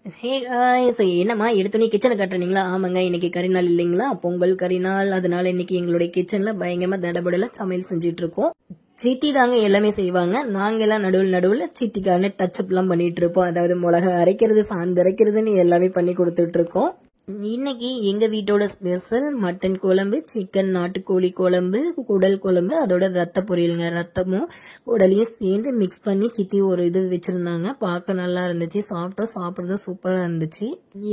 Hey guys, என்னம்மா எடுத்தோன்னே கிச்சனை கட்டுறீங்களா? ஆமாங்க, இன்னைக்கு கறி நாள் இல்லைங்களா? பொங்கல் கறி நாள். அதனால இன்னைக்கு எங்களுடைய கிச்சன்ல பயங்கரமா தடபடல சமையல் செஞ்சுட்டு இருக்கோம். சித்தி தாங்க எல்லாமே செய்வாங்க. நாங்க எல்லாம் நடுவில் சித்திக்கான டச்சப் எல்லாம் பண்ணிட்டு இருப்போம். அதாவது மிளகா அரைக்கிறது, சாந்து அரைக்கிறதுன்னு எல்லாமே பண்ணி கொடுத்துட்டு இருக்கோம். இன்னைக்கு எங்க வீட்டோட ஸ்பெஷல் மட்டன் குழம்பு, சிக்கன் நாட்டுக்கோழி குழம்பு, குடல் குழம்பு, அதோட ரத்த பொரியலுங்க. ரத்தமும் குடலையும் சேர்ந்து மிக்ஸ் பண்ணி சித்தி ஒரு இது வச்சிருந்தாங்க. பார்க்க நல்லா இருந்துச்சு. சாப்பிட்றதும் சூப்பரா இருந்துச்சு.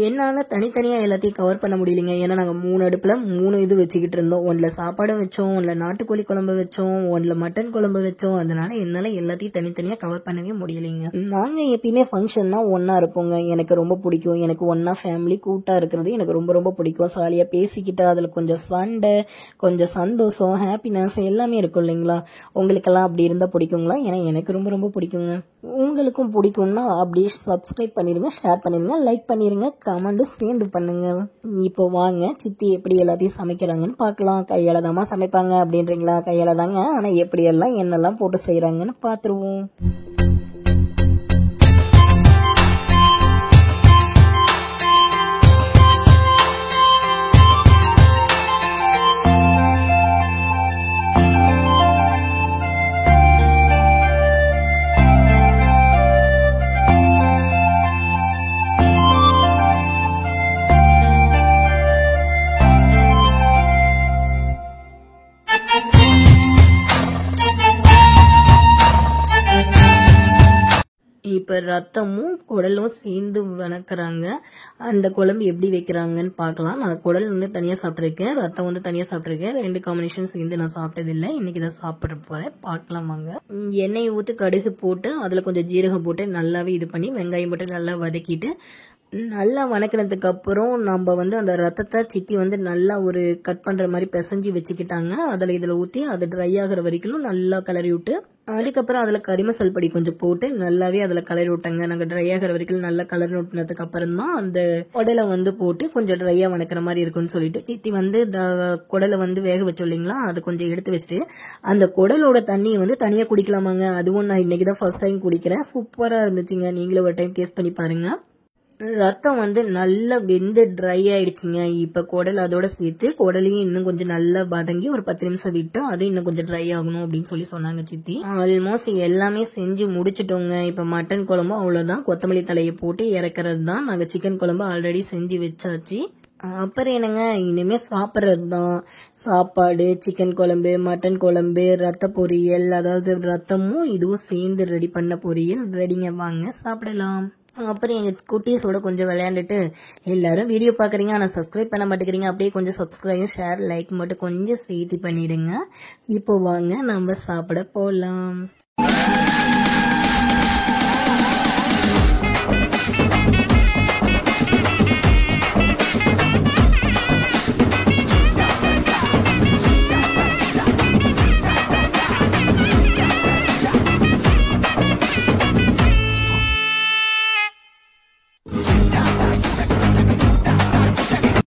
என்னால தனித்தனியா எல்லாத்தையும் கவர் பண்ண முடியலைங்க. ஏன்னா நாங்க 3 அடுப்புல 3 இது வச்சுக்கிட்டு இருந்தோம். ஒன்றுல சாப்பாடும் வச்சோம், ஒன்றுல நாட்டுக்கோழி குழம்பு வச்சோம், ஒன்றுல மட்டன் குழம்பு வச்சோம். அதனால என்னால எல்லாத்தையும் தனித்தனியா கவர் பண்ணவே முடியலைங்க. நாங்க எப்பயுமே ஃபங்க்ஷன்னா ஒன்னா இருப்போங்க. எனக்கு ரொம்ப பிடிக்கும். எனக்கு ஒன்னா ஃபேமிலி கூட்டா இருக்கிறது எனக்கு ரொம்ப ரொம்ப பிடிக்கும். சாலியா பேசிக்கிட்டு அதுல கொஞ்சம் சண்டை, கொஞ்சம் சந்தோஷம், ஹாப்பினஸ் எல்லாமே இருக்கும் இல்லைங்களா? உங்களுக்கெல்லாம் அப்படி இருந்தா பிடிக்குங்களா? ஏன்னா எனக்கு ரொம்ப ரொம்ப பிடிக்குங்க. உங்களுக்கும் பிடிக்கும்னா அப்படியே சப்ஸ்கிரைப் பண்ணிருங்க, ஷேர் பண்ணிருங்க, லைக் பண்ணிருங்க, கமெண்டும் சேர்ந்து பண்ணுங்க. இப்போ வாங்க சித்தி எப்படி எல்லாத்தையும் சமைக்கிறாங்கன்னு பார்க்கலாம். கையால தாமா சமைப்பாங்க அப்படின்றீங்களா? கையால தாங்க. ஆனா எப்படியெல்லாம் என்னெல்லாம் போட்டு செய்யறாங்கன்னு பார்த்துருவோம். இப்போ ரத்தமும் குடலும் சேர்ந்து வணக்குறாங்க. அந்த குழம்பு எப்படி வைக்கிறாங்கன்னு பார்க்கலாம். நான் குடல் வந்து தனியாக சாப்பிட்ருக்கேன், ரத்தம் வந்து தனியாக சாப்பிட்ருக்கேன். 2 காம்பினேஷன் சேர்ந்து நான் சாப்பிட்டதில்லை. இன்னைக்கு தான் சாப்பிட போகிறேன். பார்க்கலாம் வாங்க. எண்ணெய் ஊற்றி கடுகு போட்டு அதில் கொஞ்சம் ஜீரகம் போட்டு நல்லாவே இது பண்ணி வெங்காயம் போட்டு நல்லா வதக்கிட்டு நல்லா வணக்கினதுக்கு அப்புறம் நம்ம வந்து அந்த ரத்தத்தை சித்தி வந்து நல்லா ஒரு கட் பண்ற மாதிரி பிசைஞ்சு வச்சுக்கிட்டாங்க. இதில் ஊற்றி அது ட்ரை ஆகிற வரைக்கும் நல்லா கிளறி விட்டு அதுக்கப்புறம் அதில் கறிமசால் பொடி கொஞ்சம் போட்டு நல்லாவே அதில் கலரி விட்டாங்க. நாங்கள் ட்ரை ஆகிற வரைக்கும் நல்லா கலர் விட்டினதுக்கு அப்புறம் தான் அந்த குடலை வந்து போட்டு கொஞ்சம் ட்ரையாக வணக்கிற மாதிரி இருக்குன்னு சொல்லிட்டு சித்தி வந்து குடலை வந்து வேக வச்சோம் இல்லைங்களா, அது கொஞ்சம் எடுத்து வச்சுட்டு அந்த குடலோட தண்ணியை வந்து தனியாக குடிக்கலாமாங்க. அதுவும் நான் இன்னைக்கு தான் ஃபர்ஸ்ட் டைம் குடிக்கிறேன். சூப்பராக இருந்துச்சுங்க. நீங்களும் ஒரு டைம் டேஸ்ட் பண்ணி பாருங்க. ரத்தம் வந்து நல்லா வெந்து ட்ரை ஆயிடுச்சுங்க. இப்ப குடல் அதோட சேர்த்து குடலையும் இன்னும் கொஞ்சம் நல்லா வதங்கி ஒரு 10 நிமிஷம் விட்டு அது இன்னும் கொஞ்சம் ட்ரை ஆகணும் அப்படின்னு சொல்லி சொன்னாங்க சித்தி. ஆல்மோஸ்ட் எல்லாமே செஞ்சு முடிச்சிட்டோங்க. இப்ப மட்டன் குழம்பும் அவ்வளவுதான், கொத்தமல்லி தலையை போட்டு இறக்குறது தான். நாங்க சிக்கன் குழம்பு ஆல்ரெடி செஞ்சு வச்சாச்சு. அப்புறம் என்னங்க, இனிமே சாப்பிட்றது தான். சாப்பாடு, சிக்கன் குழம்பு, மட்டன் குழம்பு, ரத்த பொரியல், அதாவது ரத்தமும் இதுவும் சேர்ந்து ரெடி பண்ண பொரியல் ரெடிங்க. வாங்க சாப்பிடலாம். அப்புறம் எங்கள் குட்டீஸோட கொஞ்சம் விளையாண்டுட்டு எல்லாரும் வீடியோ பார்க்குறீங்க ஆனால் சப்ஸ்கிரைப் பண்ண மாட்டேங்கிறீங்க. அப்படியே கொஞ்சம் சப்ஸ்கிரைப், ஷேர், லைக் மட்டும் கொஞ்சம் சேர்த்து பண்ணிடுங்க. இப்போ வாங்க நம்ம சாப்பிட போகலாம்.